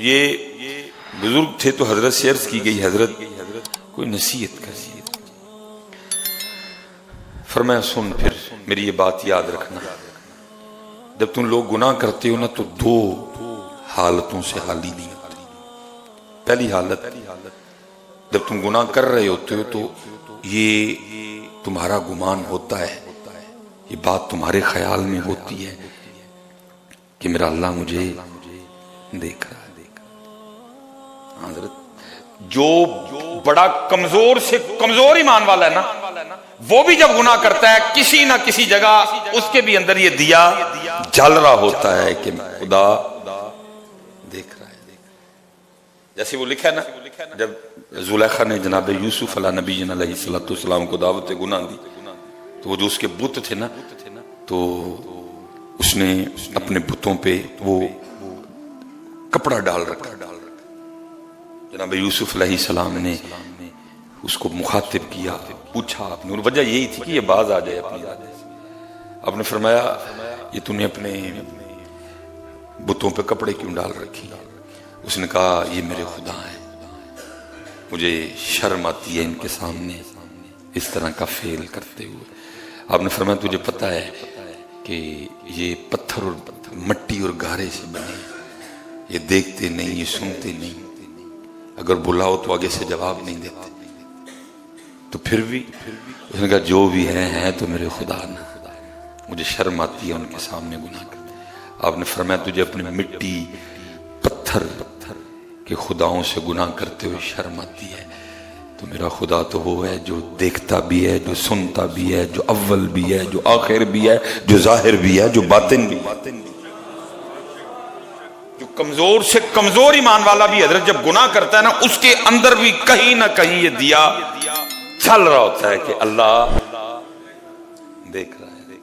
یہ بزرگ تھے تو حضرت سے عرض کی گئی حضرت کوئی نصیحت کر. فرمایا سن پھر میری یہ بات یاد رکھنا، جب تم لوگ گناہ کرتے ہو نا تو دو حالتوں سے حالی نہیں ہوتی. پہلی حالت جب تم گناہ کر رہے ہوتے ہو تو یہ تمہارا گمان ہوتا ہے، یہ بات تمہارے خیال میں ہوتی ہے کہ میرا اللہ مجھے دیکھ رہا ہے. حضرت جو بڑا کمزور سے کمزور ایمان والا ہے نا، وہ بھی جب گناہ کرتا ہے کسی نہ کسی جگہ اس کے بھی اندر یہ دیا جل رہا ہوتا ہے کہ خدا دیکھ رہا ہے. جیسے وہ لکھا ہے نا، جب زلیخا نے جناب یوسف علیہ نبی علیہ السلام کو دعوت گناہ دی تو وہ جو اس کے بت تھے نا، تو اس نے اپنے بتوں پہ وہ کپڑا ڈال رکھا. جناب یوسف علیہ السلام نے اس کو مخاطب کیا، پوچھا آپ نے، اور وجہ یہی تھی کہ یہ باز آ جائے اپنی ذات سے. آپ نے فرمایا یہ تو نے اپنے بتوں پہ کپڑے کیوں ڈال رکھی؟ اس نے کہا یہ میرے خدا ہیں، مجھے شرم آتی ہے ان کے سامنے اس طرح کا فعل کرتے ہوئے. آپ نے فرمایا تجھے پتہ ہے کہ یہ پتھر اور مٹی اور گارے سے بنے، یہ دیکھتے نہیں، یہ سنتے نہیں، اگر بلاؤ تو آگے سے جواب نہیں دیتے. تو پھر بھی اس نے کہا جو بھی ہیں تو میرے خدا نے، مجھے شرم آتی ہے ان کے سامنے گناہ کرتے. آپ نے فرمایا تجھے اپنے مٹی پتھر کے خداؤں سے گناہ کرتے ہوئے شرم آتی ہے، تو میرا خدا تو وہ ہے جو دیکھتا بھی ہے، جو سنتا بھی ہے، جو اول بھی ہے، جو آخر بھی ہے، جو ظاہر بھی ہے، جو باطن بھی ہے. جو کمزور سے کمزور ایمان والا بھی حضرت جب گناہ کرتا ہے نا، اس کے اندر بھی کہیں نہ کہیں یہ دیا چل رہا ہوتا ہے کہ اللہ دیکھ رہا ہے.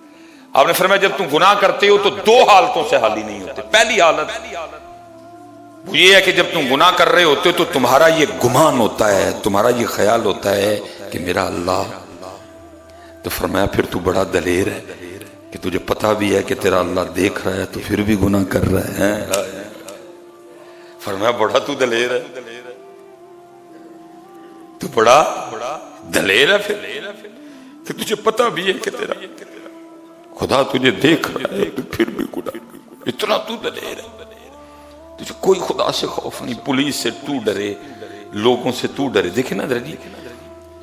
آپ نے فرمایا جب تم گناہ کرتے ہو تو دو حالتوں سے حالی نہیں ہوتے. پہلی حالت وہ یہ ہے کہ جب تم گناہ کر رہے ہوتے ہو تو تمہارا یہ گمان ہوتا ہے، تمہارا یہ خیال ہوتا ہے کہ میرا اللہ. تو فرمایا پھر تو بڑا دلیر ہے کہ تجھے پتا بھی ہے کہ تیرا اللہ دیکھ رہا ہے تو پھر بھی گناہ کر رہا ہے. فرمایا بڑا تو دلیر ہے، تو بڑا دلیر ہے پھر تجھے پتا بھی ہے کہ تیرا خدا تجھے دیکھ رہا ہے تو پھر بھی گناہ، اتنا تو دلیر ہے. تجھے کوئی خدا سے خوف نہیں، پولیس سے تو ڈرے، لوگوں سے تو ڈرے. دیکھیں نا جی،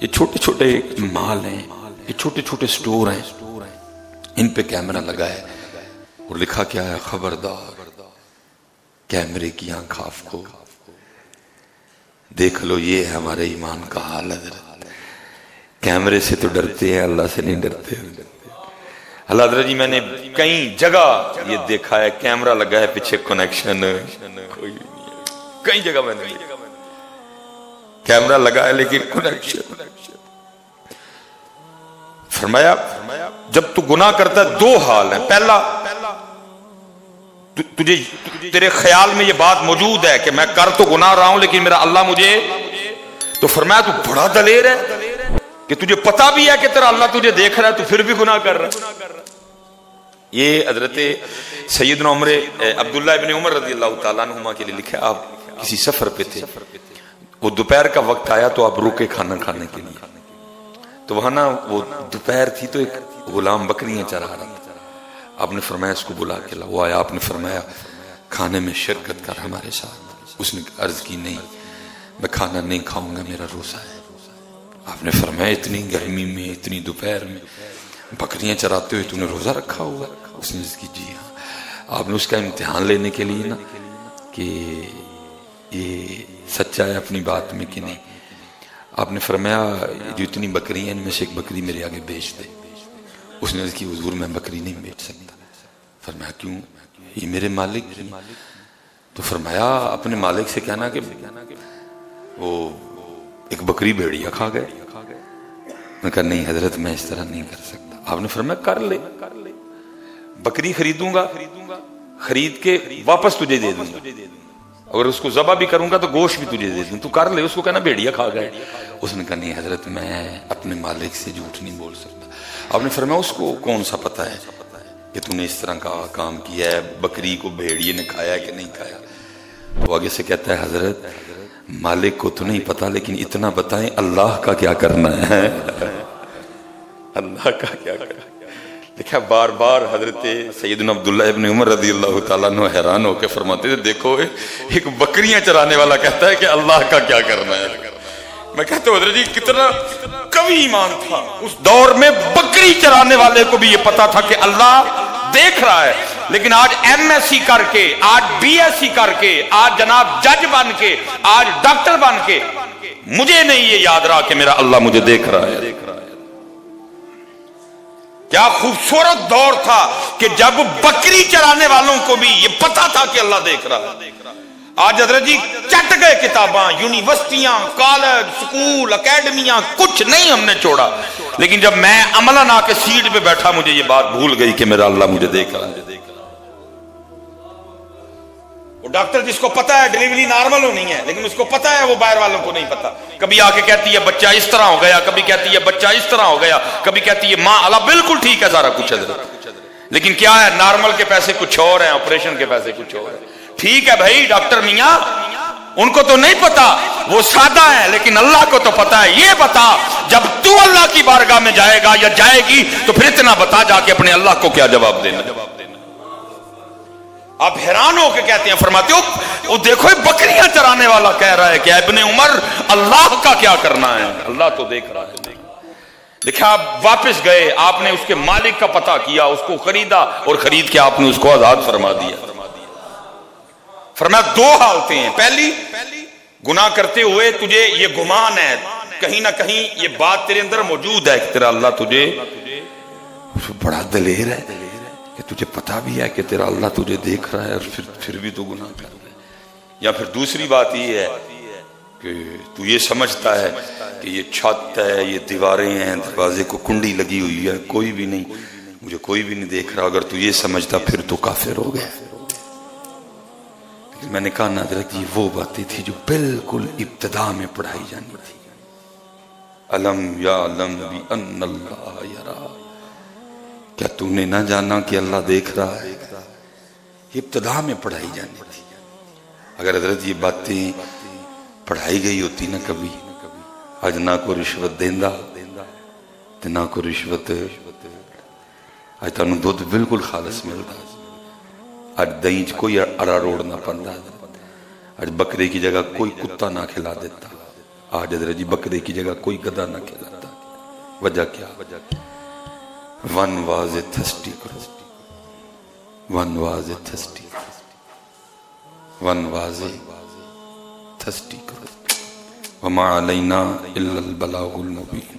یہ چھوٹے چھوٹے مال ہیں، یہ چھوٹے چھوٹے سٹور ہیں، ان پہ کیمرہ لگا ہے اور لکھا کیا ہے، خبردار کیمرے کی آنکھ آپ کو دیکھ لو. یہ ہے ہمارے ایمان کا حال. حضرت کیمرے سے تو ڈرتے ہیں، اللہ سے نہیں ڈرتے. اللہ حضرت جی میں نے کئی جگہ یہ دیکھا ہے کیمرہ لگا ہے پیچھے کنیکشن کوئی نہیں ہے. کئی جگہ میں نے کیمرہ لگا ہے لیکن کنیکشن. فرمایا جب تو گناہ کرتا ہے دو حال ہیں. پہلا تجھے تیرے خیال میں یہ بات موجود ہے کہ میں کر تو گناہ رہا ہوں لیکن میرا اللہ مجھے، تو فرمایا تو بڑا دلیر ہے کہ تجھے پتا بھی ہے کہ تیرا اللہ تجھے دیکھ رہا ہے تو پھر بھی گناہ کر رہا ہے. یہ حضرت سیدنا عمر عبداللہ ابن عمر رضی اللہ تعالیٰ عنہما کے لیے لکھا. آپ کسی سفر پہ تھے، وہ دوپہر کا وقت آیا تو آپ رکے کھانا کھانے کے لیے. تو وہاں نا وہ دوپہر تھی تو ایک غلام بکریاں چرا رہا تھا. آپ نے فرمایا اس کو بلا کے لا. وہ آیا، آپ نے فرمایا کھانے میں شرکت کر ہمارے ساتھ. اس نے عرض کی نہیں میں کھانا نہیں کھاؤں گا، میرا روزہ ہے. آپ نے فرمایا اتنی گرمی میں اتنی دوپہر میں بکریاں چراتے ہوئے تو نے روزہ رکھا ہوا؟ اس نے عرض کی جی ہاں. آپ نے اس کا امتحان لینے کے لیے نا کہ یہ سچا ہے اپنی بات میں کہ نہیں، آپ نے فرمایا جو اتنی بکری ہیں ان میں سے ایک بکری میرے آگے بیچ دے. اس نے عرض کی حضور میں بکری نہیں بیچ سکتا. فرمایا کیوں؟ یہ میرے مالک. تو فرمایا اپنے مالک سے کہنا کہ وہ ایک بکری بھیڑیا کھا گئے. میں کہا نہیں حضرت میں اس طرح نہیں کر سکتا. آپ نے فرمایا کر لے، بکری خریدوں گا، خرید کے واپس تجھے دے دوں گا، اگر اس کو ذبح بھی کروں گا تو گوشت بھی تجھے دے دوں، تو کر لے. اس کو کہنا بھیڑیا کھا گئے. اس نے کہا نہیں حضرت میں اپنے مالک سے جھوٹ نہیں بول سکتا. آپ نے فرمایا اس کو کون سا پتا ہے کہ تم نے اس طرح کا کام کیا ہے، بکری کو بھیڑیے نے کھایا کہ نہیں کھایا؟ وہ آگے سے کہتا ہے حضرت مالک کو تو نہیں پتا لیکن اتنا بتائیں اللہ کا کیا کرنا ہے، اللہ کا کیا کرنا ہے۔ دیکھا بار بار حضرت سیدنا عبداللہ ابن عمر رضی اللہ تعالیٰ عنہ حیران ہو کے فرماتے تھے دیکھو ایک بکریاں چرانے والا کہتا ہے کہ اللہ کا کیا کرنا ہے۔ میں کہتا ہوں حضرت جی کتنا قوی ایمان تھا، اس دور میں بکری چرانے والے کو بھی یہ پتا تھا کہ اللہ دیکھ رہا ہے، لیکن آج ایم ایس سی کر کے، آج بی ایس سی کر کے، آج جناب جج بن کے، آج ڈاکٹر بن کے مجھے نہیں یہ یاد رہا کہ میرا اللہ مجھے دیکھ رہا ہے۔ کیا خوبصورت دور تھا کہ جب بکری چرانے والوں کو بھی یہ پتا تھا کہ اللہ دیکھ رہا ہے۔ آج حضرت جی چٹ گئے کتاباں، یونیورسٹیاں، کالج، سکول، اکیڈمیاں، کچھ نہیں ہم نے چھوڑا، لیکن جب میں عملاً آ کے سیٹ پہ بیٹھا مجھے یہ بات بھول گئی کہ میرا اللہ مجھے دیکھ رہا ہے۔ وہ ڈاکٹر جس کو پتا ہے ڈیلیوری نارمل ہونی ہے لیکن اس کو پتا ہے وہ باہر والوں کو نہیں پتا، کبھی آ کے کہتی ہے بچہ اس طرح ہو گیا، کبھی کہتی ہے بچہ اس طرح ہو گیا، کبھی کہتی ہے ماں اللہ بالکل ٹھیک ہے سارا کچھ حضرت، لیکن کیا ہے نارمل کے پیسے کچھ اور ہیں، آپریشن کے پیسے کچھ اور ہیں۔ ٹھیک ہے بھائی ڈاکٹر میاں ان کو تو نہیں پتا، وہ سادہ ہے، لیکن اللہ کو تو پتا ہے۔ یہ بتا جب تو اللہ کی بارگاہ میں جائے گا یا جائے گی تو پھر اتنا بتا جا کے اپنے اللہ کو کیا جواب دینا۔ آپ حیران ہو کے کہتے ہیں، فرماتے ہو وہ دیکھو بکریاں چرانے والا کہہ رہا ہے کہ ابن عمر اللہ کا کیا کرنا ہے، اللہ تو دیکھ رہا ہے۔ دیکھا آپ واپس گئے، آپ نے اس کے مالک کا پتہ کیا، اس کو خریدا اور خرید کے آپ نے اس کو آزاد فرما دیا۔ فرمایا دو حالتیں ہیں، پہلی گناہ کرتے ہوئے تجھے یہ گمان ہے، کہیں نہ کہیں یہ بات تیرے اندر موجود ہے کہ تیرا اللہ تجھے بڑا دلیر ہے کہ تجھے پتا بھی ہے کہ تیرا اللہ تجھے دیکھ رہا ہے اور پھر بھی تو گناہ کر رہا ہے۔ یا پھر دوسری بات یہ ہے کہ تو یہ سمجھتا ہے کہ یہ چھت ہے، یہ دیواریں ہیں، دروازے کو کنڈی لگی ہوئی ہے، کوئی بھی نہیں، مجھے کوئی بھی نہیں دیکھ رہا۔ اگر تو یہ سمجھتا پھر تو کافر ہو گیا۔ میں نے کہا حضرت یہ وہ باتیں تھی جو بالکل ابتدا میں پڑھائی جانی تھی۔ علم یعلم بأن اللہ یرا، کیا تو نے نہ جانا کہ اللہ دیکھ رہا ہے؟ یہ ابتدا میں پڑھائی جانی تھی۔ اگر حضرت یہ باتیں پڑھائی گئی ہوتی نا کبھی، آج نہ کو رشوت دیندہ تو نہ کو رشوت، آج تانوں دودھ بالکل خالص ملتا، آج دہی چ کوئی ارا روڑ نہ پڑتا، آج بکرے کی جگہ کوئی کتا نہ کھلا دیتا، آج حضرت جی بکرے کی جگہ کوئی گدھا نہ کھلاتا۔ وجہ کیا؟ One was a thirsty crow, one was a thirsty, one was a thirsty crow, وما علینا الا البلاغ المبین۔